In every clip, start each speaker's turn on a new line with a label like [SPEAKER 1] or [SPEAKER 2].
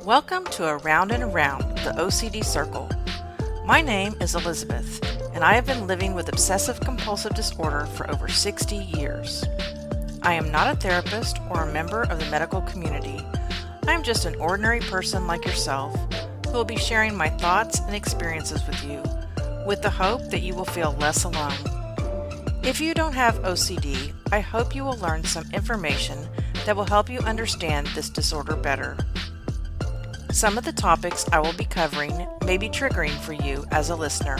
[SPEAKER 1] Welcome to Around and Around, the OCD Circle. My name is Elizabeth, and I have been living with obsessive-compulsive disorder for over 60 years. I am not a therapist or a member of the medical community. I am just an ordinary person like yourself who will be sharing my thoughts and experiences with you, with the hope that you will feel less alone. If you don't have OCD, I hope you will learn some information that will help you understand this disorder better. Some of the topics I will be covering may be triggering for you as a listener.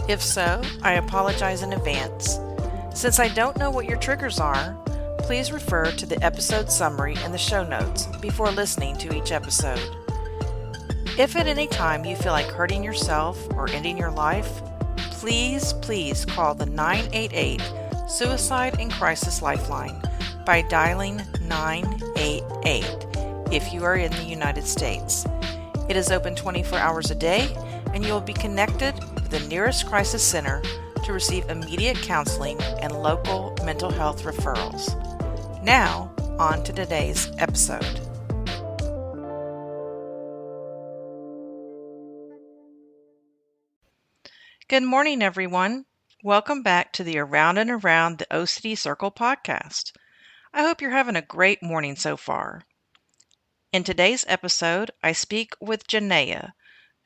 [SPEAKER 1] If so, I apologize in advance. Since I don't know what your triggers are, please refer to the episode summary in the show notes before listening to each episode. If at any time you feel like hurting yourself or ending your life, please call the 988 Suicide and Crisis Lifeline by dialing 988 if you are in the United States. It is open 24 hours a day, and you will be connected with the nearest crisis center to receive immediate counseling and local mental health referrals. Now, on to today's episode. Good morning, everyone. Welcome back to the Around and Around the OCD Circle podcast. I hope you're having a great morning so far. In today's episode, I speak with Janaya,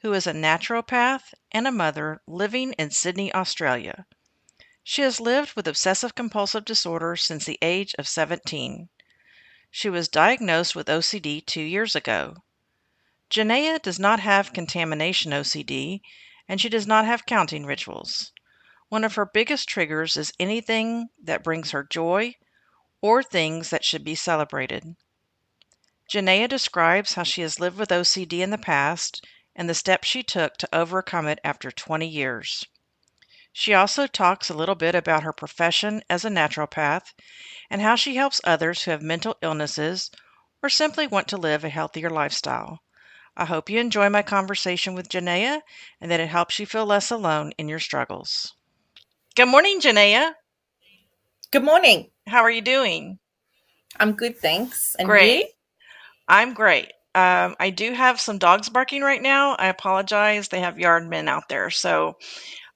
[SPEAKER 1] who is a naturopath and a mother living in Sydney, Australia. She has lived with obsessive-compulsive disorder since the age of 17. She was diagnosed with OCD 2 years ago. Janaya does not have contamination OCD, and she does not have counting rituals. One of her biggest triggers is anything that brings her joy or things that should be celebrated. Janaya describes how she has lived with OCD in the past and the steps she took to overcome it after 20 years. She also talks a little bit about her profession as a naturopath and how she helps others who have mental illnesses or simply want to live a healthier lifestyle. I hope you enjoy my conversation with Janaya and that it helps you feel less alone in your struggles. Good morning, Janaya.
[SPEAKER 2] Good morning.
[SPEAKER 1] How are you doing?
[SPEAKER 2] I'm good, thanks. And
[SPEAKER 1] Great.
[SPEAKER 2] you?
[SPEAKER 1] I'm great. I do have some dogs barking right now. I apologize. They have yard men out there. So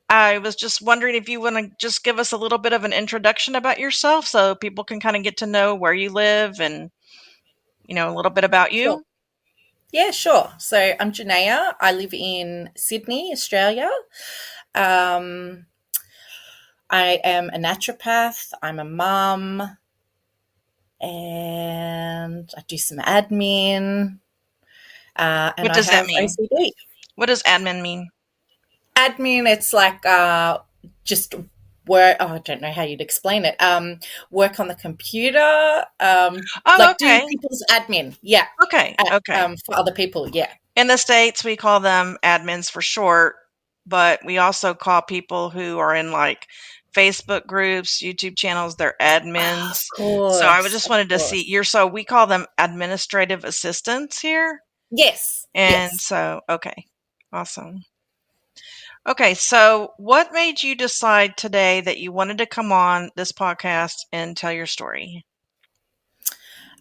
[SPEAKER 1] I was just wondering if you want to just give us a little bit of an introduction about yourself so people can kind of get to know where you live and, a little bit about you.
[SPEAKER 2] Sure. Yeah, sure. So I'm Janaya. I live in Sydney, Australia. I am a naturopath. I'm a mum. And I do some admin. And
[SPEAKER 1] What does
[SPEAKER 2] I
[SPEAKER 1] that
[SPEAKER 2] have
[SPEAKER 1] mean?
[SPEAKER 2] OCD.
[SPEAKER 1] What does admin mean?
[SPEAKER 2] Admin, it's like just work. Oh, I don't know how you'd explain it. Work on the computer. Do people's admin. Yeah.
[SPEAKER 1] Okay.
[SPEAKER 2] For other people. Yeah.
[SPEAKER 1] In the States, we call them admins for short, but we also call people who are in like Facebook groups, YouTube channels, they're admins.
[SPEAKER 2] Of course.
[SPEAKER 1] So I just wanted to see so we call them administrative assistants here.
[SPEAKER 2] Yes.
[SPEAKER 1] And so, okay. Awesome. Okay, so what made you decide today that you wanted to come on this podcast and tell your story?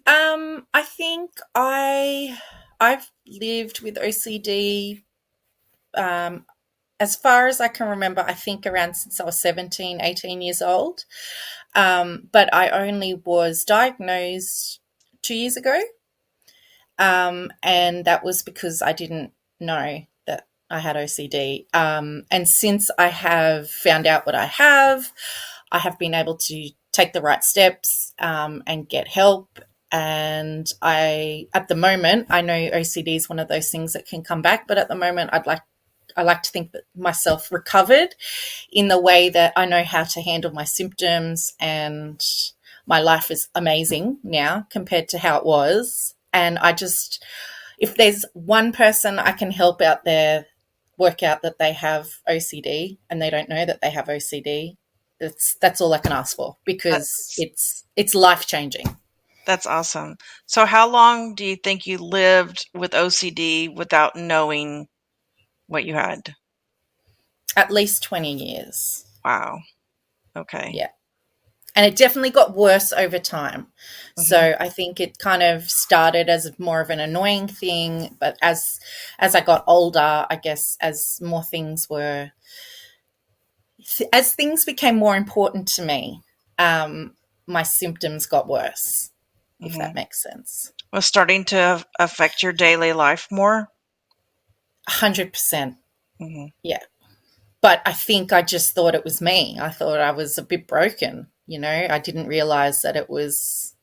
[SPEAKER 2] I think I've lived with OCD as far as I can remember, I think around since I was 17, 18 years old. But I only was diagnosed 2 years ago. And that was because I didn't know that I had OCD. And since I have found out what I have been able to take the right steps and get help. And at the moment, I know OCD is one of those things that can come back, but at the moment, I like to think that myself recovered in the way that I know how to handle my symptoms, and my life is amazing now compared to how it was. And if there's one person I can help out there work out that they have OCD and they don't know that they have OCD, that's all I can ask for, because it's life-changing.
[SPEAKER 1] That's awesome. So how long do you think you lived with OCD without knowing what you had?
[SPEAKER 2] At least 20 years.
[SPEAKER 1] Wow. Okay.
[SPEAKER 2] Yeah. And it definitely got worse over time.
[SPEAKER 1] Mm-hmm.
[SPEAKER 2] So I think it kind of started as more of an annoying thing, but as I got older, I guess as things became more important to me, my symptoms got worse, if
[SPEAKER 1] Mm-hmm.
[SPEAKER 2] that makes sense.
[SPEAKER 1] Was starting to affect your daily life more?
[SPEAKER 2] 100%.
[SPEAKER 1] Mm-hmm.
[SPEAKER 2] Yeah. But I think I just thought it was me. I thought I was a bit broken. I didn't realize that it was,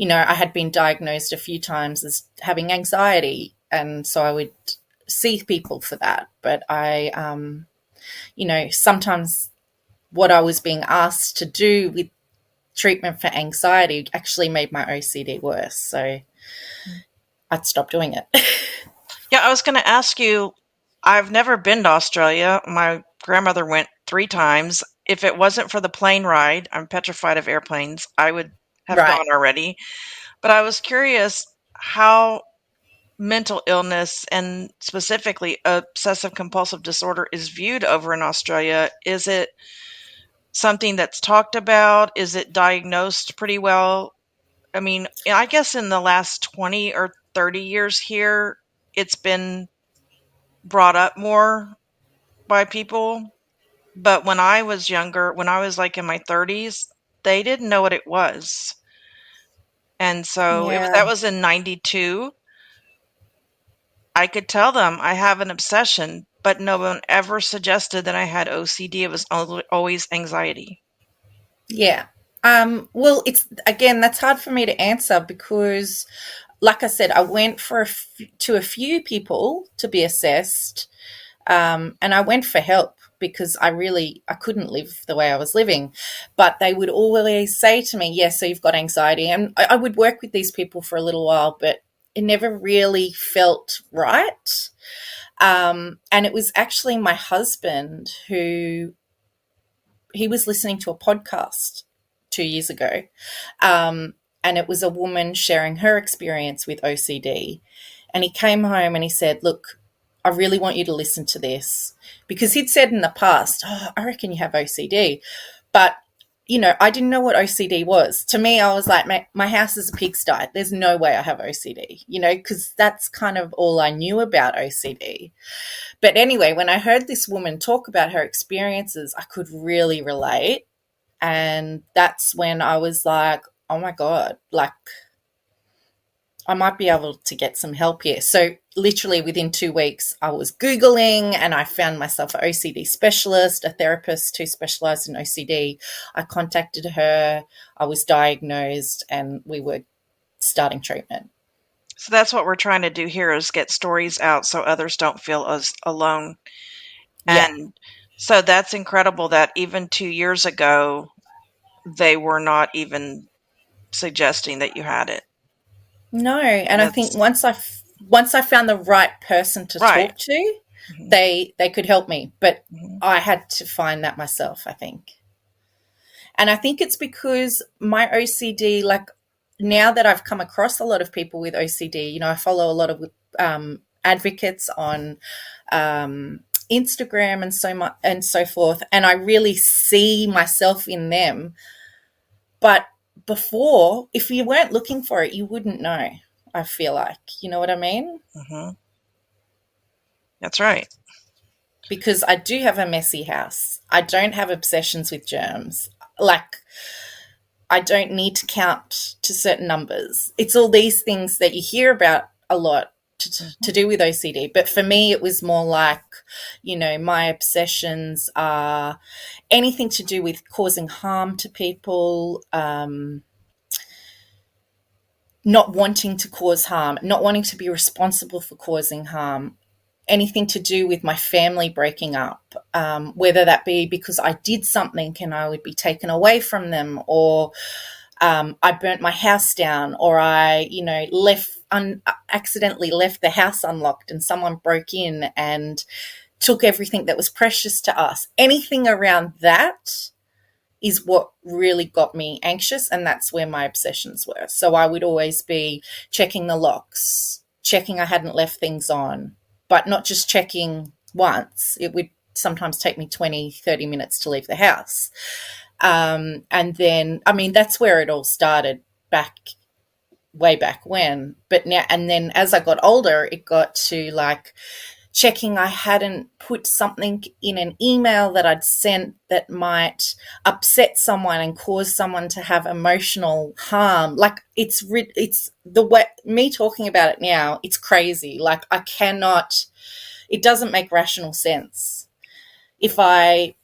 [SPEAKER 2] I had been diagnosed a few times as having anxiety. And so I would see people for that. But sometimes what I was being asked to do with treatment for anxiety actually made my OCD worse. So I'd stop doing it.
[SPEAKER 1] Yeah, I was going to ask you, I've never been to Australia. My grandmother went 3 times. If it wasn't for the plane ride, I'm petrified of airplanes, I would have
[SPEAKER 2] Right.
[SPEAKER 1] gone already. But I was curious how mental illness and specifically obsessive compulsive disorder is viewed over in Australia. Is it something that's talked about? Is it diagnosed pretty well? I mean, I guess in the last 20 or 30 years here, it's been brought up more by people. But when I was younger, when I was like in my 30s, they didn't know what it was. And so that
[SPEAKER 2] Yeah.
[SPEAKER 1] was in 92. I could tell them I have an obsession, but no one ever suggested that I had OCD. It was always anxiety.
[SPEAKER 2] Yeah. Well, it's again, that's hard for me to answer because, like I said, I went to a few people to be assessed, and I went for help because I couldn't live the way I was living. But they would always say to me, "Yes, so you've got anxiety," and I would work with these people for a little while, but it never really felt right. And it was actually my husband who he was listening to a podcast 2 years ago, and it was a woman sharing her experience with OCD. And he came home and he said, "Look, I really want you to listen to this," because he'd said in the past, "Oh, I reckon you have OCD," but I didn't know what OCD was. To me, I was like, my house is a pigsty. There's no way I have OCD, because that's kind of all I knew about OCD. But anyway, when I heard this woman talk about her experiences, I could really relate. And that's when I was like, oh my God, like I might be able to get some help here. So literally within 2 weeks, I was Googling and I found myself an OCD specialist, a therapist who specialized in OCD. I contacted her, I was diagnosed, and we were starting treatment.
[SPEAKER 1] So that's what we're trying to do here is get stories out so others don't feel as alone.
[SPEAKER 2] Yeah.
[SPEAKER 1] And so that's incredible that even 2 years ago, they were not even suggesting that you had it.
[SPEAKER 2] No, and I think
[SPEAKER 1] That's
[SPEAKER 2] once I found the right person to
[SPEAKER 1] right.
[SPEAKER 2] talk to,
[SPEAKER 1] Hmm.
[SPEAKER 2] they could help me, but
[SPEAKER 1] Hmm.
[SPEAKER 2] I had to find that myself, I think. And I think it's because my OCD, like now that I've come across a lot of people with OCD, I follow a lot of advocates on Instagram and so much and so forth, and I really see myself in them. But before, if you weren't looking for it, you wouldn't know. I feel like, you know what I mean?
[SPEAKER 1] Hmm. That's right.
[SPEAKER 2] Because I do have a messy house. I don't have obsessions with germs. Like, I don't need to count to certain numbers. It's all these things that you hear about a lot to
[SPEAKER 1] Hmm.
[SPEAKER 2] do with OCD. But for me, it was more like, my obsessions are anything to do with causing harm to people, not wanting to cause harm, not wanting to be responsible for causing harm, anything to do with my family breaking up, whether that be because I did something and I would be taken away from them, or I burnt my house down, or I, accidentally left the house unlocked and someone broke in and took everything that was precious to us. Anything around that is what really got me anxious, and that's where my obsessions were. So I would always be checking the locks, checking I hadn't left things on, but not just checking once. It would sometimes take me 20, 30 minutes to leave the house. And then, I mean, that's where it all started back way back when. But now, and then as I got older, it got to like checking I hadn't put something in an email that I'd sent that might upset someone and cause someone to have emotional harm. Like it's the way me talking about it now, it's crazy. Like I cannot, it doesn't make rational sense. If I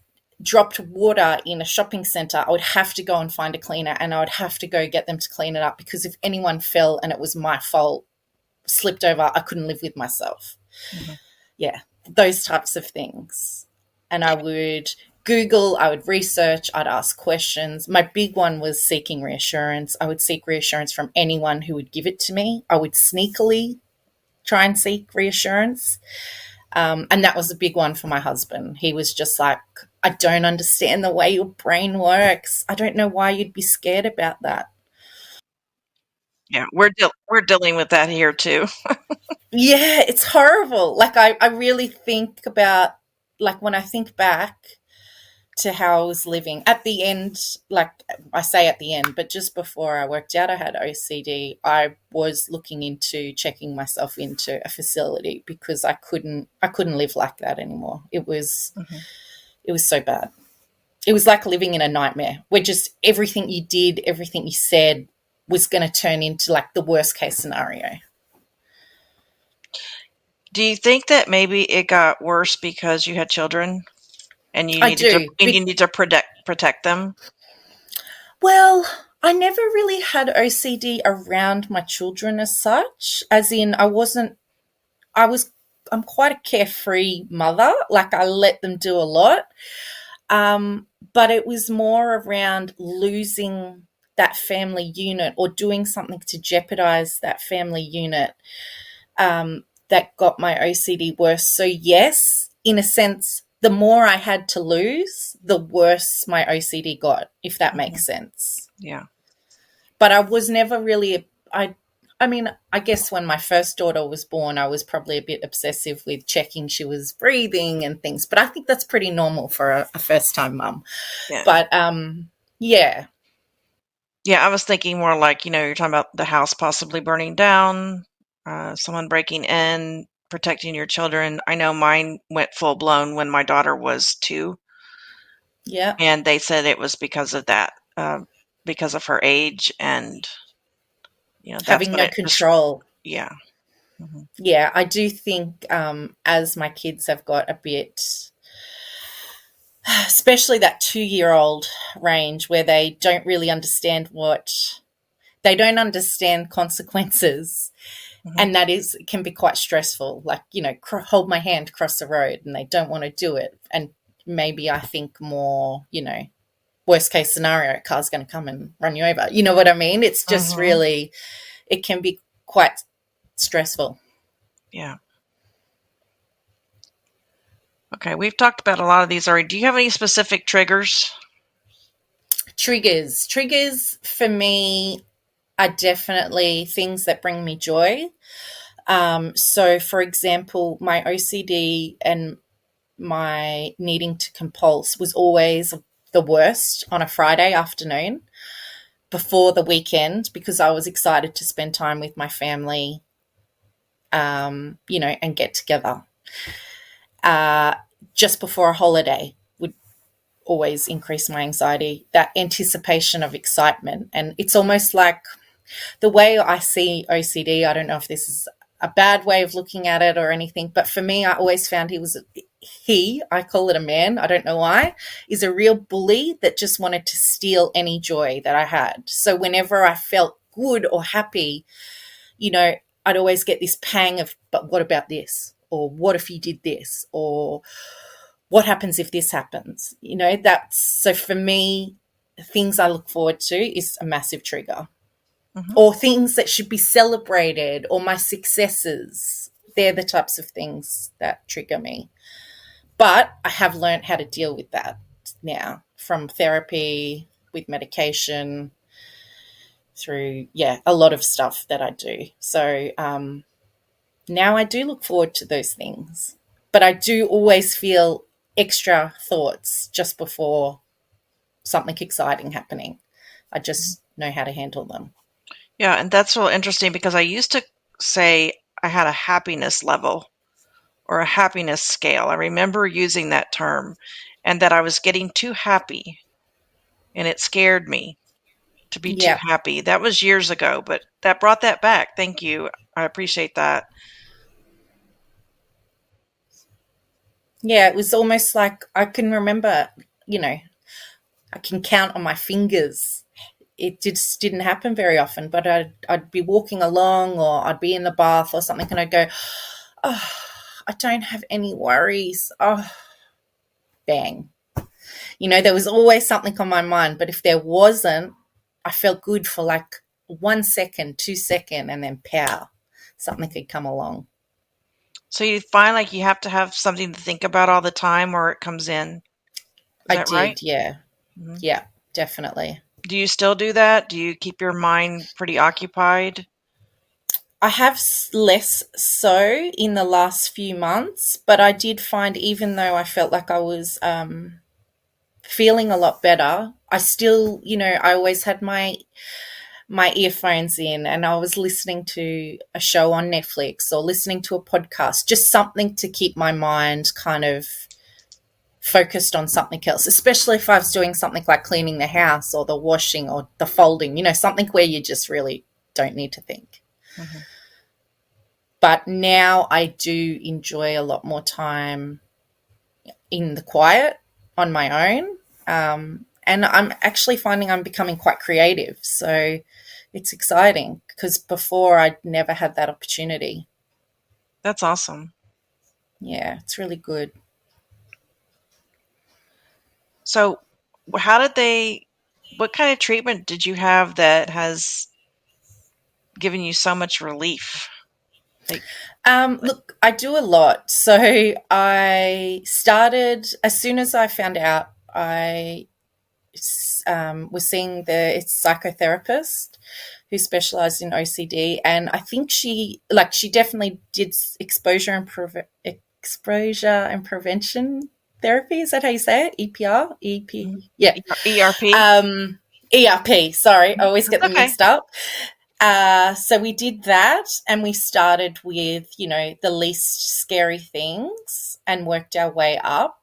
[SPEAKER 2] dropped water in a shopping center, I would have to go and find a cleaner and I would have to go get them to clean it up, because if anyone fell and it was my fault, slipped over, I couldn't live with myself.
[SPEAKER 1] Mhm.
[SPEAKER 2] Yeah, those types of things. And I would Google, I would research, I'd ask questions. My big one was seeking reassurance. I would seek reassurance from anyone who would give it to me. I would sneakily try and seek reassurance. And that was a big one for my husband. He was just like, I don't understand the way your brain works. I don't know why you'd be scared about that.
[SPEAKER 1] Yeah, we're dealing with that here too.
[SPEAKER 2] Yeah, it's horrible. Like I really think about, like when I think back to how I was living at the end, like I say at the end, but just before I worked out I had OCD, I was looking into checking myself into a facility because I couldn't live like that anymore.
[SPEAKER 1] Mhm.
[SPEAKER 2] It was so bad. It was like living in a nightmare where just everything you did, everything you said was going to turn into like the worst case scenario.
[SPEAKER 1] Do you think that maybe it got worse because you had children and
[SPEAKER 2] I do.
[SPEAKER 1] you need to protect them?
[SPEAKER 2] Well, I never really had OCD around my children as such, as in I was, I'm quite a carefree mother. Like I let them do a lot. But it was more around losing that family unit or doing something to jeopardize that family unit, that got my OCD worse. So, yes, in a sense, the more I had to lose, the worse my OCD got, if that
[SPEAKER 1] Mhm.
[SPEAKER 2] makes sense.
[SPEAKER 1] Yeah.
[SPEAKER 2] But I was never really, I mean, I guess when my first daughter was born, I was probably a bit obsessive with checking she was breathing and things. But I think that's pretty normal for a first time mum.
[SPEAKER 1] Yeah.
[SPEAKER 2] But yeah,
[SPEAKER 1] Yeah, I was thinking more like, you're talking about the house possibly burning down, someone breaking in, protecting your children. I know mine went full blown when my daughter was 2,
[SPEAKER 2] yeah,
[SPEAKER 1] and they said it was because of that, because of her age, and that's
[SPEAKER 2] having
[SPEAKER 1] when
[SPEAKER 2] no
[SPEAKER 1] it just,
[SPEAKER 2] control.
[SPEAKER 1] yeah. Hmm.
[SPEAKER 2] Yeah, I do think as my kids have got a bit, especially that 2 year old range where they don't really understand they don't understand consequences,
[SPEAKER 1] Hmm.
[SPEAKER 2] and that is can be quite stressful. Like, hold my hand, cross the road, and they don't want to do it. And maybe I think more, worst case scenario, a car's going to come and run you over. You know what I mean? It's just
[SPEAKER 1] Hmm.
[SPEAKER 2] really, it can be quite stressful.
[SPEAKER 1] Yeah. Okay, we've talked about a lot of these already. Do you have any specific triggers?
[SPEAKER 2] Triggers for me are definitely things that bring me joy. So, for example, my OCD and my needing to compulse was always the worst on a Friday afternoon before the weekend, because I was excited to spend time with my family, and get together. Uh, just before a holiday would always increase my anxiety, that anticipation of excitement. And it's almost like the way I see OCD, I don't know if this is a bad way of looking at it or anything, but for me, I always found I call it a man, I don't know why, is a real bully that just wanted to steal any joy that I had. So whenever I felt good or happy, you know, I'd always get this pang of, but what about this? Or what if you did this? Or what happens if this happens? That's so for me, things I look forward to is a massive trigger,
[SPEAKER 1] Hmm.
[SPEAKER 2] or things that should be celebrated, or my successes. They're the types of things that trigger me. But I have learned how to deal with that now, from therapy, with medication, through, yeah, a lot of stuff that I do. So now I do look forward to those things. But I do always feel extra thoughts just before. something exciting happening. I just know how to handle them.
[SPEAKER 1] Yeah, and that's real interesting because I used to say I had a happiness level or a happiness scale. I remember using that term and that I was getting too happy and it scared me to be too
[SPEAKER 2] Yeah.
[SPEAKER 1] happy. That was years ago, but that brought that back. Thank you. I appreciate that.
[SPEAKER 2] Yeah, it was almost like I can remember, you know, I can count on my fingers. It just didn't happen very often, but I'd be walking along or I'd be in the bath or something and I'd go, oh, I don't have any worries. Oh, bang. There was always something on my mind, but if there wasn't, I felt good for like 1 second, 2 seconds, and then pow, something could come along.
[SPEAKER 1] So you find like you have to have something to think about all the time or it comes in. Is
[SPEAKER 2] I
[SPEAKER 1] that right?
[SPEAKER 2] did, yeah.
[SPEAKER 1] Mhm.
[SPEAKER 2] Yeah, definitely.
[SPEAKER 1] Do you still do that? Do you keep your mind pretty occupied?
[SPEAKER 2] I have less so in the last few months, but I did find even though I felt like I was feeling a lot better, I still, I always had my earphones in and I was listening to a show on Netflix or listening to a podcast, just something to keep my mind kind of focused on something else, especially if I was doing something like cleaning the house or the washing or the folding, something where you just really don't need to think.
[SPEAKER 1] Mhm.
[SPEAKER 2] But now I do enjoy a lot more time in the quiet on my own. And I'm actually finding I'm becoming quite creative. So it's exciting because before I'd never had that opportunity.
[SPEAKER 1] That's awesome.
[SPEAKER 2] Yeah, it's really good.
[SPEAKER 1] So what kind of treatment did you have that has given you so much relief? Like,
[SPEAKER 2] Look, I do a lot. So I started as soon as I found out I was seeing the psychotherapist who specialized in OCD, and I think she definitely did exposure and prevention therapy. Is that how you say it? EPR, yeah,
[SPEAKER 1] ERP?
[SPEAKER 2] ERP. Sorry, I always get
[SPEAKER 1] That's
[SPEAKER 2] them
[SPEAKER 1] okay.
[SPEAKER 2] mixed up. So we did that, and we started with the least scary things and worked our way up.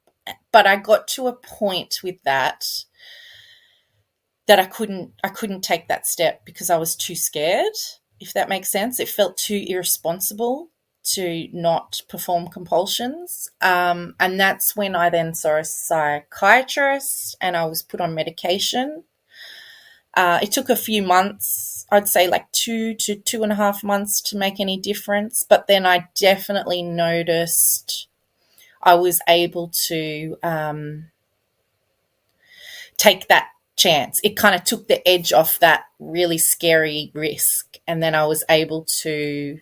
[SPEAKER 2] But I got to a point with that I couldn't take that step because I was too scared, if that makes sense. It felt too irresponsible to not perform compulsions. And that's when I then saw a psychiatrist and I was put on medication. It took a few months, I'd say like 2 to 2.5 months to make any difference. But then I definitely noticed I was able to take that chance. It kind of took the edge off that really scary risk. And then I was able to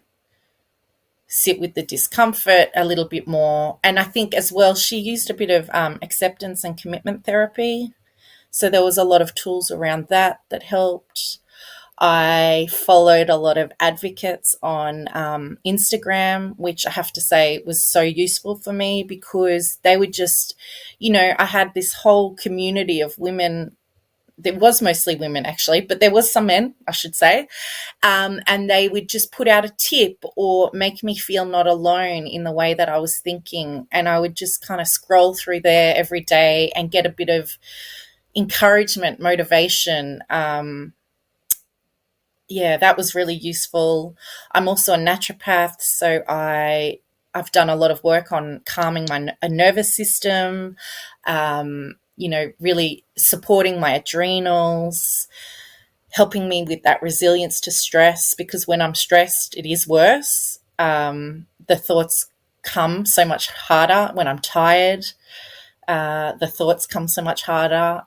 [SPEAKER 2] sit with the discomfort a little bit more. And I think as well, she used a bit of acceptance and commitment therapy. So there was a lot of tools around that helped. I followed a lot of advocates on Instagram, which I have to say was so useful for me because they would just, I had this whole community of women. There was mostly women actually, but there was some men, I should say. And they would just put out a tip or make me feel not alone in the way that I was thinking. And I would just kind of scroll through there every day and get a bit of encouragement, motivation. Yeah, that was really useful. I'm also a naturopath, so I've done a lot of work on calming my nervous system, really supporting my adrenals, helping me with that resilience to stress because when I'm stressed, it is worse. The thoughts come so much harder when I'm tired. The thoughts come so much harder.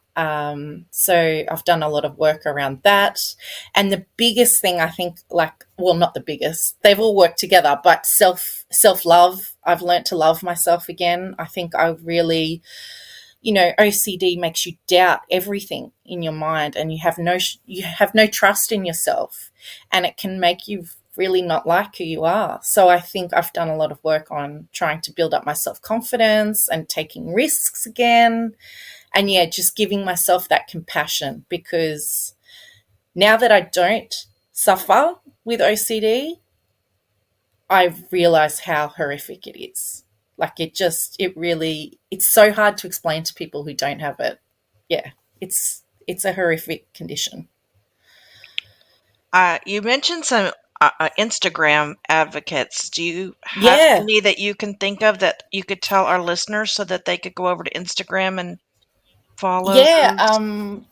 [SPEAKER 2] So I've done a lot of work around that. And the biggest thing I think, not the biggest, they've all worked together, but self-love. I've learnt to love myself again. I think I really, OCD makes you doubt everything in your mind and you have no trust in yourself, and it can make you really not like who you are. So I think I've done a lot of work on trying to build up my self-confidence and taking risks again And yeah, just giving myself that compassion, because now that I don't suffer with OCD, I realize how horrific it is. Like it's so hard to explain to people who don't have it. Yeah, it's a horrific condition.
[SPEAKER 1] You mentioned some Instagram advocates. Do you have
[SPEAKER 2] Yeah,
[SPEAKER 1] any that you can think of that you could tell our listeners so that they could go over to Instagram and follow
[SPEAKER 2] yeah,
[SPEAKER 1] those?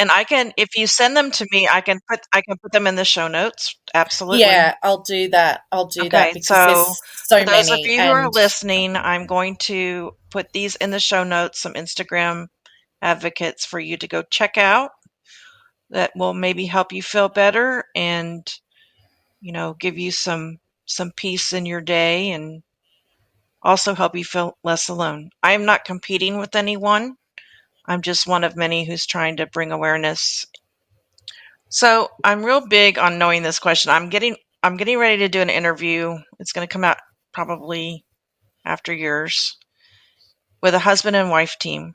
[SPEAKER 1] And I can, if you send them to me, I can put them in the show notes. Absolutely.
[SPEAKER 2] yeah. I'll do that. I'll do that
[SPEAKER 1] Okay,
[SPEAKER 2] because
[SPEAKER 1] so
[SPEAKER 2] there's
[SPEAKER 1] for
[SPEAKER 2] so
[SPEAKER 1] those of
[SPEAKER 2] many,
[SPEAKER 1] you who are
[SPEAKER 2] and
[SPEAKER 1] listening, I'm going to put these in the show notes, some Instagram advocates for you to go check out that will maybe help you feel better and, give you some peace in your day and also help you feel less alone. I am not competing with anyone. I'm just one of many who's trying to bring awareness. So I'm real big on knowing this question. I'm getting ready to do an interview. It's going to come out probably after yours with a husband and wife team.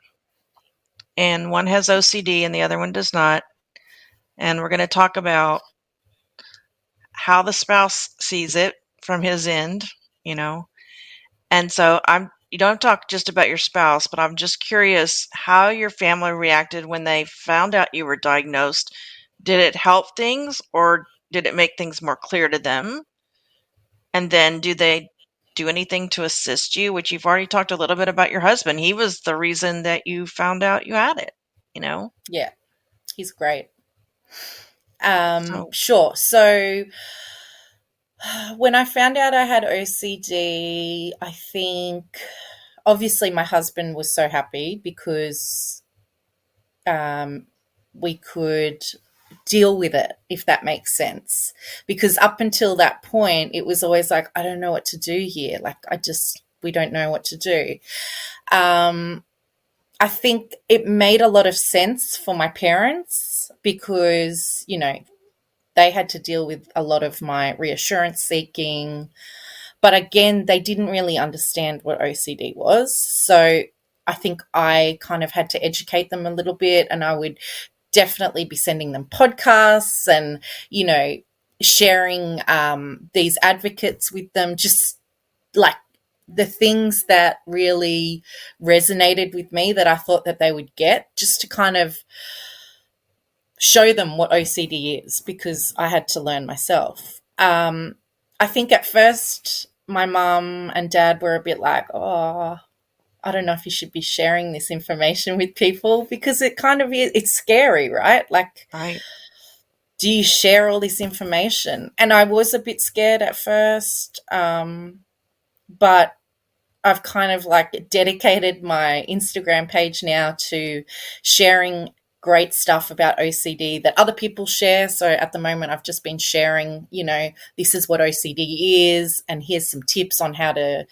[SPEAKER 1] And one has OCD and the other one does not. And we're going to talk about how the spouse sees it from his end, you know. And so you don't talk just about your spouse, but I'm just curious how your family reacted when they found out you were diagnosed. Did it help things or did it make things more clear to them? And then do they do anything to assist you? Which you've already talked a little bit about your husband. He was the reason that you found out you had it, you know?
[SPEAKER 2] yeah, he's great.
[SPEAKER 1] So,
[SPEAKER 2] Sure. So when I found out I had OCD, I think obviously my husband was so happy because um, we could deal with it, if that makes sense. Because up until that point, it was always like, I don't know what to do here. Like, we don't know what to do. Um, I think it made a lot of sense for my parents because, they had to deal with a lot of my reassurance seeking. But again, they didn't really understand what OCD was. So I think I kind of had to educate them a little bit, and I would definitely be sending them podcasts and, sharing these advocates with them, just like the things that really resonated with me that I thought that they would get, just to kind of show them what OCD is, because I had to learn myself. I think at first my mum and dad were a bit like, oh, I don't know if you should be sharing this information with people, because it kind of is, it's scary, right? Like,
[SPEAKER 1] right.
[SPEAKER 2] do you share all this information? And I was a bit scared at first, but I've kind of like dedicated my Instagram page now to sharing great stuff about OCD that other people share. So at the moment, I've just been sharing, this is what OCD is, and here's some tips on how to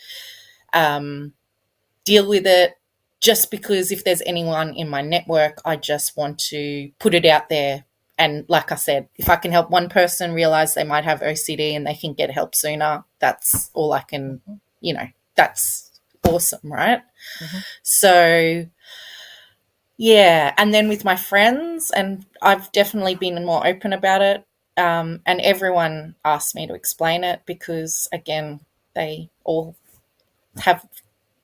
[SPEAKER 2] deal with it. Just because if there's anyone in my network, I just want to put it out there. And like I said, if I can help one person realize they might have OCD and they can get help sooner, that's all I can, that's awesome, right?
[SPEAKER 1] Mm-hmm.
[SPEAKER 2] So, yeah. And then with my friends, and I've definitely been more open about it. And everyone asked me to explain it because, again, they all have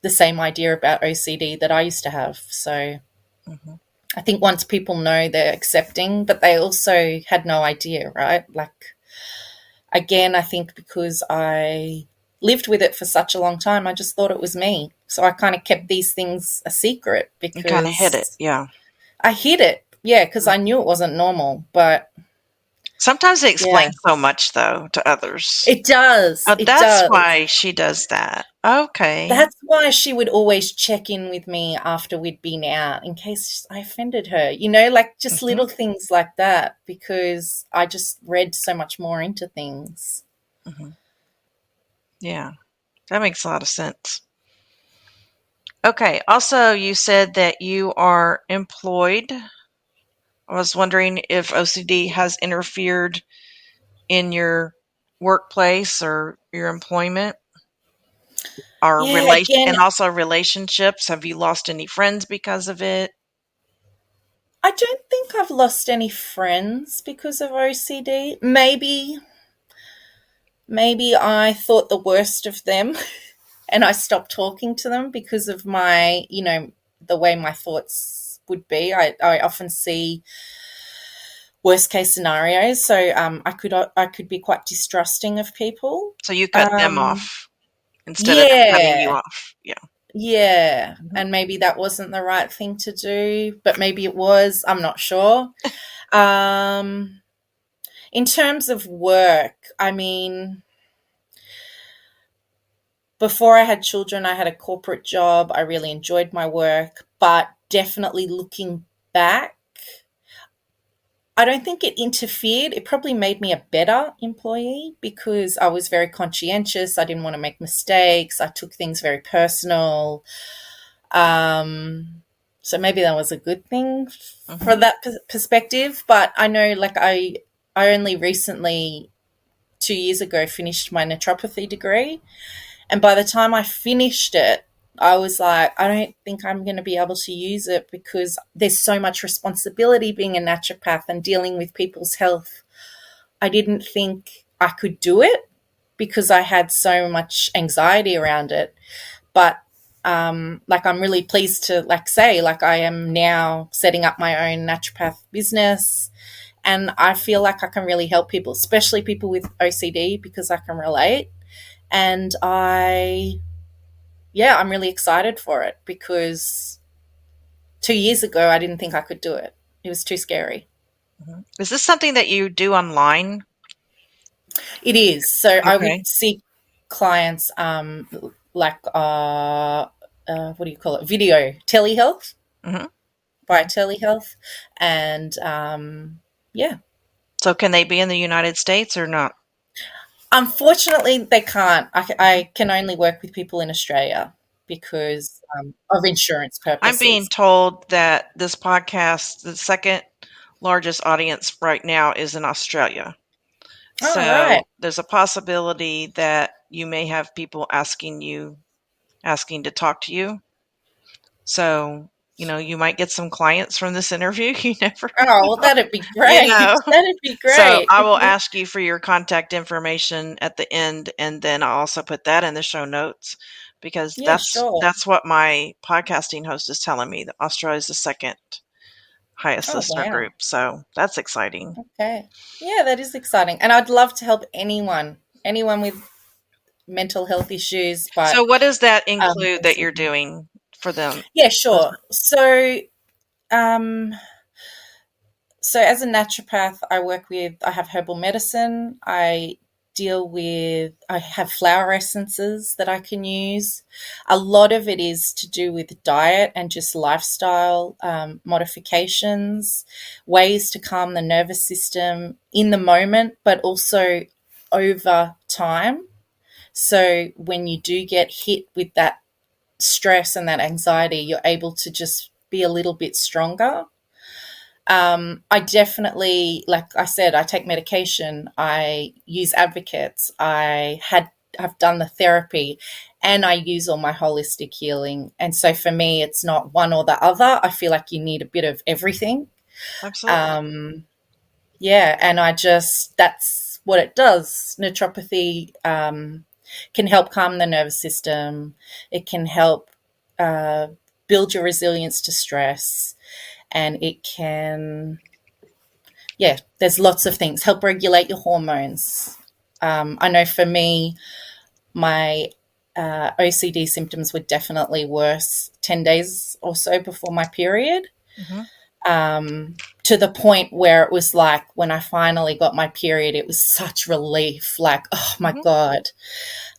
[SPEAKER 2] the same idea about OCD that I used to have. So
[SPEAKER 1] Mm-hmm.
[SPEAKER 2] I think once people know, they're accepting, but they also had no idea, right? Like, again, I think because I lived with it for such a long time, I just thought it was me. So I kind of kept these things a secret
[SPEAKER 1] You kind of hit it,
[SPEAKER 2] because
[SPEAKER 1] yeah.
[SPEAKER 2] I hid it. Yeah, because I knew it wasn't normal. But
[SPEAKER 1] Sometimes they
[SPEAKER 2] yeah,
[SPEAKER 1] explain so much, though, to others.
[SPEAKER 2] it does.
[SPEAKER 1] Oh,
[SPEAKER 2] It
[SPEAKER 1] that's
[SPEAKER 2] does.
[SPEAKER 1] why she does that. Okay.
[SPEAKER 2] That's why she would always check in with me after we'd been out in case I offended her, like just
[SPEAKER 1] Hmm.
[SPEAKER 2] little things like that, because I just read so much more into things.
[SPEAKER 1] Hmm. Yeah, that makes a lot of sense. Okay. Also, you said that you are employed. I was wondering if OCD has interfered in your workplace or your employment. Or
[SPEAKER 2] Yeah, again,
[SPEAKER 1] and also relationships? Have you lost any friends because of it?
[SPEAKER 2] I don't think I've lost any friends because of OCD. Maybe I thought the worst of them and I stopped talking to them because of my, the way my thoughts would be. I often see worst case scenarios, so I could be quite distrusting of people.
[SPEAKER 1] So you cut them
[SPEAKER 2] Um,
[SPEAKER 1] off instead of them cutting you
[SPEAKER 2] yeah,
[SPEAKER 1] off. Yeah.
[SPEAKER 2] yeah,
[SPEAKER 1] Mhm.
[SPEAKER 2] and maybe that wasn't the right thing to do, but maybe it was. I'm not sure. Um, in terms of work, I mean, before I had children, I had a corporate job. I really enjoyed my work, but definitely looking back, I don't think it interfered. It probably made me a better employee because I was very conscientious. I didn't want to make mistakes. I took things very personal. Um, so maybe that was a good thing for
[SPEAKER 1] Mhm.
[SPEAKER 2] that perspective. But I know, I only recently, 2 years ago, finished my naturopathy degree. And by the time I finished it, I was like, I don't think I'm going to be able to use it because there's so much responsibility being a naturopath and dealing with people's health. I didn't think I could do it because I had so much anxiety around it. But I'm really pleased to say I am now setting up my own naturopath business, and I feel like I can really help people, especially people with OCD, because I can relate. And I'm really excited for it because 2 years ago, I didn't think I could do it. It was too scary.
[SPEAKER 1] Mhm. Is this something that you do online?
[SPEAKER 2] It is. So I would
[SPEAKER 1] Okay.
[SPEAKER 2] see clients what do you call it? Video telehealth,
[SPEAKER 1] Mhm.
[SPEAKER 2] by telehealth. And yeah,
[SPEAKER 1] So can they be in the United States or not?
[SPEAKER 2] unfortunately, they can't.
[SPEAKER 1] Mhm.
[SPEAKER 2] I can only work with people in Australia because of insurance
[SPEAKER 1] I'm being
[SPEAKER 2] purposes.
[SPEAKER 1] told that this podcast, the second largest audience right now is in Australia.
[SPEAKER 2] All right.
[SPEAKER 1] So there's a possibility that you may have people asking to talk to you. So, you might get some clients from this interview. You never
[SPEAKER 2] Oh, well, that'd be
[SPEAKER 1] you
[SPEAKER 2] great.
[SPEAKER 1] know.
[SPEAKER 2] That'd be
[SPEAKER 1] So
[SPEAKER 2] great.
[SPEAKER 1] I will ask you for your contact information at the end, and then I'll also put that in the show notes because
[SPEAKER 2] Yeah,
[SPEAKER 1] that's
[SPEAKER 2] sure.
[SPEAKER 1] that's what my podcasting host is telling me, that Australia is the second highest
[SPEAKER 2] Oh,
[SPEAKER 1] listener
[SPEAKER 2] wow.
[SPEAKER 1] group. So that's exciting.
[SPEAKER 2] Okay. Yeah, that is exciting. And I'd love to help anyone with mental health issues, but
[SPEAKER 1] So what does that include that you're
[SPEAKER 2] OCD.
[SPEAKER 1] doing for them?
[SPEAKER 2] Yeah,
[SPEAKER 1] Those
[SPEAKER 2] sure. Um, So, as a naturopath, I have herbal medicine. I have flower essences that I can use. A lot of it is to do with diet and just lifestyle modifications, ways to calm the nervous system in the moment, but also over time. So, when you do get hit with that stress and that anxiety, you're able to just be a little bit stronger. I definitely, like I said, I take medication. I use advocates. I've done the therapy, and I use all my holistic healing. And so for me, it's not one or the other. I feel like you need a bit of everything.
[SPEAKER 1] absolutely.
[SPEAKER 2] Um, yeah, and that's what it does. Naturopathy can help calm the nervous system. It can help uh, build your resilience to stress, and it can, yeah, there's lots of things. Help regulate your hormones. I know for me, my OCD symptoms were definitely worse 10 days or so before my period,
[SPEAKER 1] Hmm.
[SPEAKER 2] to the point where it was like when I finally got my period, it was such relief. Like, oh my
[SPEAKER 1] Hmm.
[SPEAKER 2] God.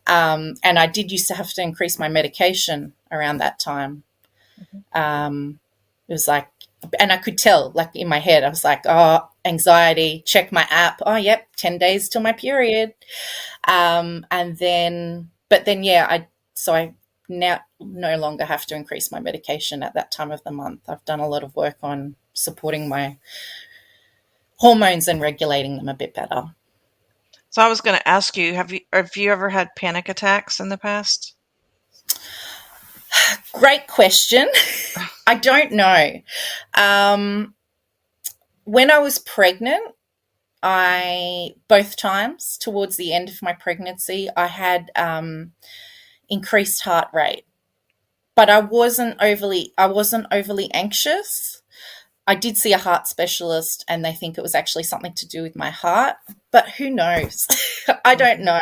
[SPEAKER 2] And I did used to have to increase my medication around that time.
[SPEAKER 1] Hmm.
[SPEAKER 2] It was like, and I could tell, like in my head, I was like, oh, anxiety, check my app. Oh, yep, 10 days till my period. But then, yeah, I now no longer have to increase my medication at that time of the month. I've done a lot of work on supporting my hormones and regulating them a bit better.
[SPEAKER 1] So I was going to ask you, have you ever had panic attacks in the past?
[SPEAKER 2] Great question. I don't know. Um, when I was pregnant, I both times towards the end of my pregnancy, I had increased heart rate, but I wasn't overly anxious. I did see a heart specialist, and they think it was actually something to do with my heart, but who knows? I don't
[SPEAKER 1] Mhm.
[SPEAKER 2] know.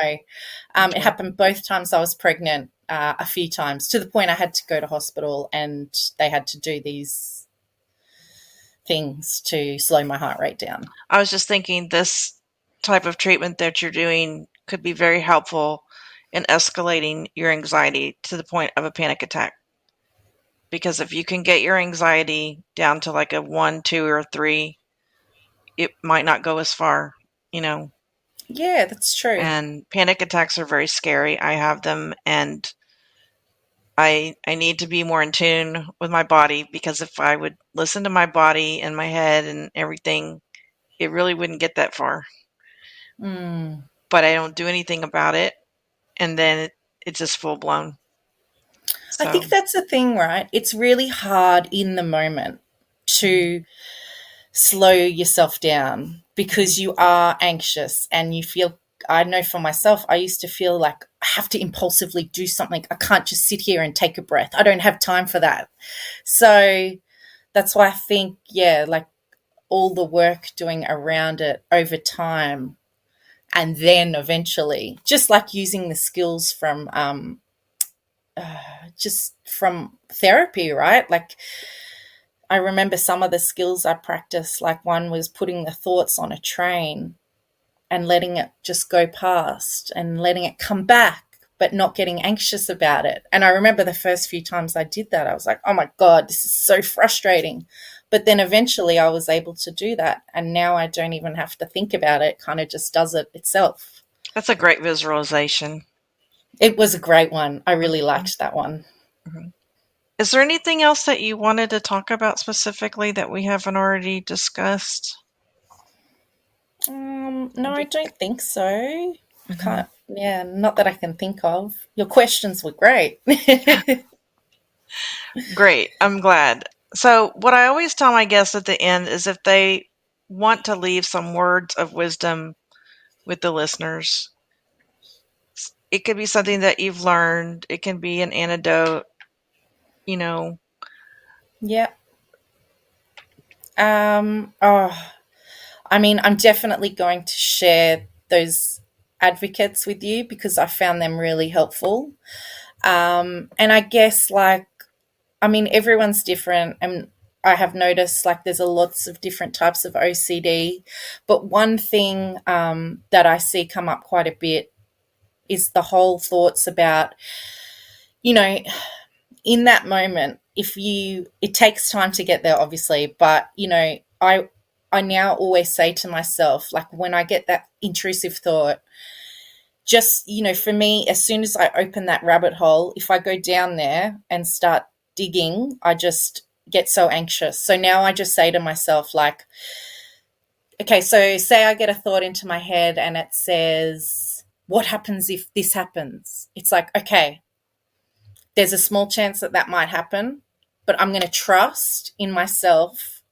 [SPEAKER 2] It
[SPEAKER 1] Okay.
[SPEAKER 2] happened both times I was pregnant, a few times, to the point I had to go to hospital, and they had to do these things to slow my heart rate down.
[SPEAKER 1] I was just thinking this type of treatment that you're doing could be very helpful in escalating your anxiety to the point of a panic attack. Because if you can get your anxiety down to like a 1, 2, or 3, it might not go as far, you know.
[SPEAKER 2] Yeah, that's true.
[SPEAKER 1] And panic attacks are very scary. I have them, and I need to be more in tune with my body, because if I would listen to my body and my head and everything, it really wouldn't get that far.
[SPEAKER 2] Mm.
[SPEAKER 1] But I don't do anything about it, and then it's just full blown.
[SPEAKER 2] I think
[SPEAKER 1] So
[SPEAKER 2] that's the thing, right? It's really hard in the moment
[SPEAKER 1] mhm,
[SPEAKER 2] to slow yourself down
[SPEAKER 1] mhm.
[SPEAKER 2] because you are anxious and you feel. I know for myself, I used to feel like I have to impulsively do something. I can't just sit here and take a breath. I don't have time for that. So that's why I think, yeah, like all the work doing around it over time, and then eventually, just like using the skills from just from therapy, right? Like I remember some of the skills I practiced, like one was putting the thoughts on a train and letting it just go past and letting it come back, but not getting anxious about it. And I remember the first few times I did that, I was like, oh my God, this is so frustrating. But then eventually I was able to do that. And now I don't even have to think about it, it kind of just does it itself.
[SPEAKER 1] That's a great visualization.
[SPEAKER 2] It was a great one. I really
[SPEAKER 1] Mhm,
[SPEAKER 2] liked that one.
[SPEAKER 1] mhm. Is there anything else that you wanted to talk about specifically that we haven't already discussed?
[SPEAKER 2] No, I don't think so. I
[SPEAKER 1] Mhm.
[SPEAKER 2] can't, yeah, not that I can think of. Your questions were great.
[SPEAKER 1] Great. I'm glad. So, what I always tell my guests at the end is if they want to leave some words of wisdom with the listeners, it could be something that you've learned, it can be an anecdote, you know.
[SPEAKER 2] Yeah. Oh, I mean, I'm definitely going to share those advocates with you because I found them really helpful. And I guess, like, I mean, everyone's different. And I have noticed, like, there's a lots of different types of OCD. But one thing that I see come up quite a bit is the whole thoughts about, you know, in that moment, if you, it takes time to get there, obviously, but, I now always say to myself, like, when I get that intrusive thought, just, for me, as soon as I open that rabbit hole, if I go down there and start digging, I just get so anxious. So now I just say to myself, like, okay, so say I get a thought into my head and it says, what happens if this happens? It's like, okay, there's a small chance that that might happen, but I'm going to trust in myself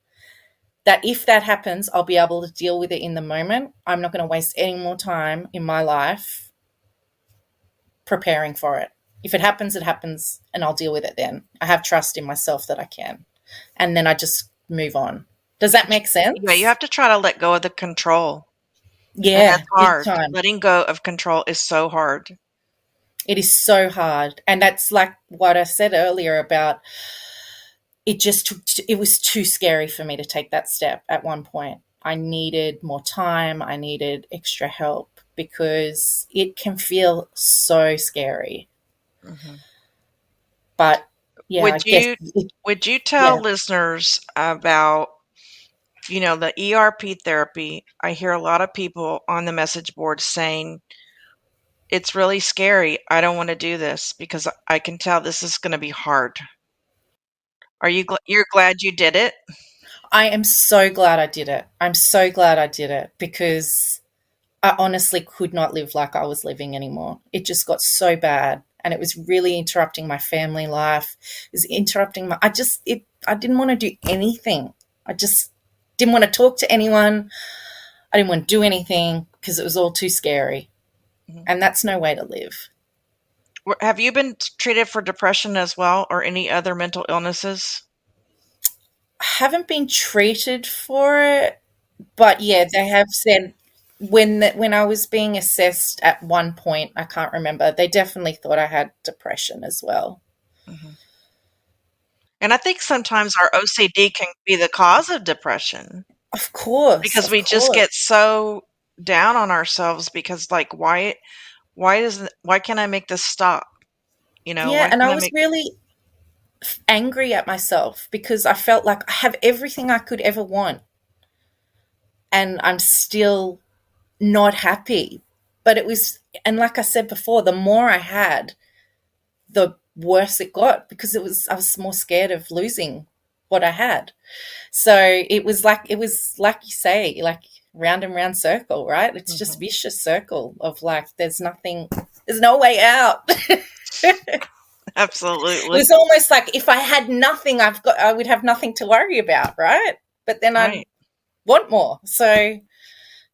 [SPEAKER 2] that if that happens, I'll be able to deal with it in the moment. I'm not going to waste any more time in my life preparing for it. If it happens, it happens, and I'll deal with it then. I have trust in myself that I can. And then I just move on. Does that make
[SPEAKER 1] Yeah, you
[SPEAKER 2] sense?
[SPEAKER 1] have to try to let go of the control. And that's
[SPEAKER 2] Yeah, big
[SPEAKER 1] hard.
[SPEAKER 2] time.
[SPEAKER 1] Letting go of control is so hard.
[SPEAKER 2] It is so hard. And that's like what I said earlier about it just took, it was too scary for me to take that step at one point. I needed more time, I needed extra help because it can feel so scary.
[SPEAKER 1] Mhm.
[SPEAKER 2] But yeah, I
[SPEAKER 1] Would
[SPEAKER 2] guess
[SPEAKER 1] you would you tell
[SPEAKER 2] yeah.
[SPEAKER 1] listeners about, the ERP therapy? I hear a lot of people on the message board saying it's really scary. I don't want to do this because I can tell this is going to be hard. You're glad you did it?
[SPEAKER 2] I am so glad I did it. I'm so glad I did it because I honestly could not live like I was living anymore. It just got so bad. and it was really interrupting my family life. It was interrupting I didn't want to do anything. I just didn't want to talk to anyone. I didn't want to do anything because it was all too scary.
[SPEAKER 1] Mhm.
[SPEAKER 2] And that's no way to live.
[SPEAKER 1] Have you been treated for depression as well, or any other mental illnesses?
[SPEAKER 2] I haven't been treated for it, but yeah, they have said when I was being assessed at one point, I can't remember, they definitely thought I had depression as well.
[SPEAKER 1] Mhm. And I think sometimes our OCD can be the cause of depression
[SPEAKER 2] Of course,
[SPEAKER 1] because
[SPEAKER 2] of
[SPEAKER 1] we just
[SPEAKER 2] course.
[SPEAKER 1] get so down on ourselves because, like, why can't I make this stop?
[SPEAKER 2] Yeah,
[SPEAKER 1] Why
[SPEAKER 2] and I
[SPEAKER 1] can't I
[SPEAKER 2] was
[SPEAKER 1] make
[SPEAKER 2] really angry at myself because I felt like I have everything I could ever want and I'm still not happy. But it was, and like I said before, the more I had, the worse it got because I was more scared of losing what I had. So it was like you say, like round and round circle, right? It's just
[SPEAKER 1] Mhm.
[SPEAKER 2] vicious circle of like there's no way out. It
[SPEAKER 1] Absolutely.
[SPEAKER 2] was almost like if I had nothing, I would have nothing to worry about, right? But then I'd
[SPEAKER 1] Right.
[SPEAKER 2] want more. So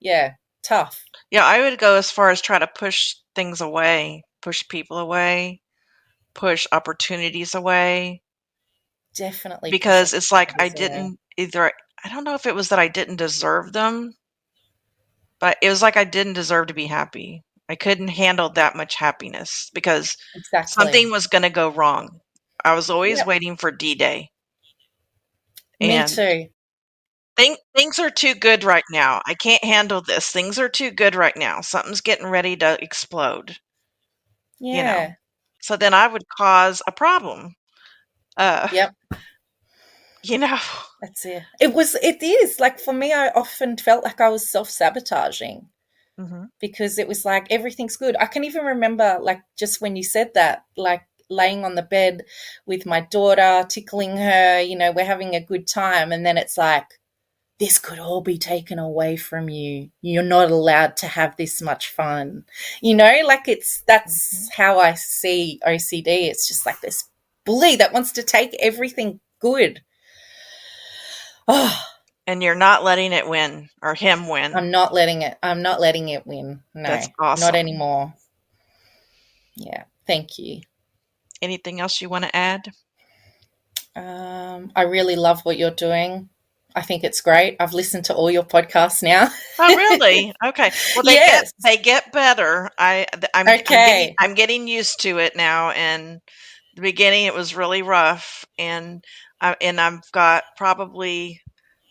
[SPEAKER 2] yeah, tough.
[SPEAKER 1] Yeah, I would go as far as try to push things away, push people away, push opportunities away,
[SPEAKER 2] Definitely push
[SPEAKER 1] because it's like
[SPEAKER 2] opportunities away.
[SPEAKER 1] I don't know if it was that I didn't deserve them, but it was like I didn't deserve to be happy. I couldn't handle that much happiness because something
[SPEAKER 2] Exactly.
[SPEAKER 1] was going to go wrong. I was always
[SPEAKER 2] Yep.
[SPEAKER 1] waiting for D-Day.
[SPEAKER 2] Me
[SPEAKER 1] And
[SPEAKER 2] too.
[SPEAKER 1] things are too good right now. I can't handle this. Things are too good right now. Something's getting ready to explode, you know.
[SPEAKER 2] Yeah.
[SPEAKER 1] So then I would cause a problem. Uh,
[SPEAKER 2] Yep.
[SPEAKER 1] you know.
[SPEAKER 2] That's it. It is. Like for me, I often felt like I was self sabotaging
[SPEAKER 1] Mhm.
[SPEAKER 2] because it was like everything's good. I can even remember, like, just when you said that, like laying on the bed with my daughter, tickling her, we're having a good time. And then it's like, this could all be taken away from you. You're not allowed to have this much fun. Like
[SPEAKER 1] Mhm.
[SPEAKER 2] that's how I see OCD. It's just like this bully that wants to take everything good. Oh,
[SPEAKER 1] And you're not letting it win or him win.
[SPEAKER 2] I'm not letting it win.
[SPEAKER 1] That's
[SPEAKER 2] No, not
[SPEAKER 1] awesome.
[SPEAKER 2] anymore. Yeah. Thank you.
[SPEAKER 1] Anything else you want to add?
[SPEAKER 2] I really love what you're doing. I think it's great. I've listened to all your podcasts now.
[SPEAKER 1] Oh, really? Okay. Well,
[SPEAKER 2] Yes.
[SPEAKER 1] they get better.
[SPEAKER 2] Okay.
[SPEAKER 1] I'm getting used to it now. And the beginning, it was really rough. And I've got probably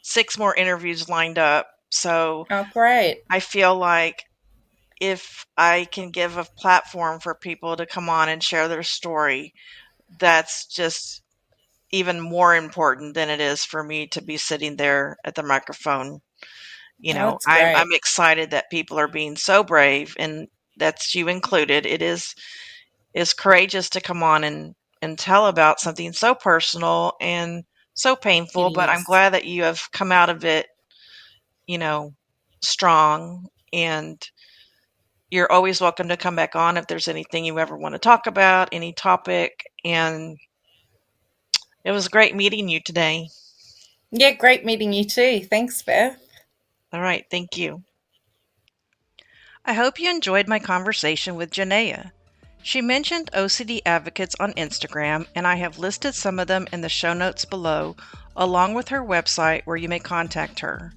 [SPEAKER 1] 6 more interviews lined up. So
[SPEAKER 2] Oh, great.
[SPEAKER 1] I feel like if I can give a platform for people to come on and share their story, that's just even more important than it is for me to be sitting there at the microphone.
[SPEAKER 2] Oh, it's
[SPEAKER 1] I'm
[SPEAKER 2] great.
[SPEAKER 1] excited that people are being so brave, and that's you included. It is courageous to come on and tell about something so personal and so
[SPEAKER 2] It
[SPEAKER 1] painful, but I'm
[SPEAKER 2] is.
[SPEAKER 1] glad that you have come out of it, you know, strong, and you're always welcome to come back on if there's anything you ever want to talk about, any topic. And it was great meeting you today.
[SPEAKER 2] Yeah, great meeting you too. Thanks, Beth.
[SPEAKER 1] All right, thank you. I hope you enjoyed my conversation with Janaya. She mentioned OCD advocates on Instagram, and I have listed some of them in the show notes below, along with her website where you may contact her.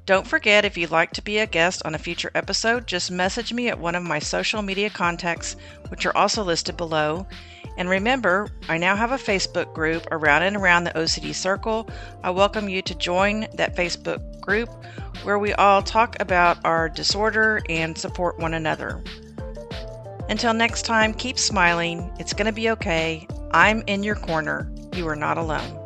[SPEAKER 1] Don't forget, if you'd like to be a guest on a future episode, just message me at one of my social media contacts, which are also listed below. And remember, I now have a Facebook group around and around the OCD Circle. I welcome you to join that Facebook group where we all talk about our disorder and support one another. Until next time, keep smiling. It's going to be okay. I'm in your corner. You are not alone.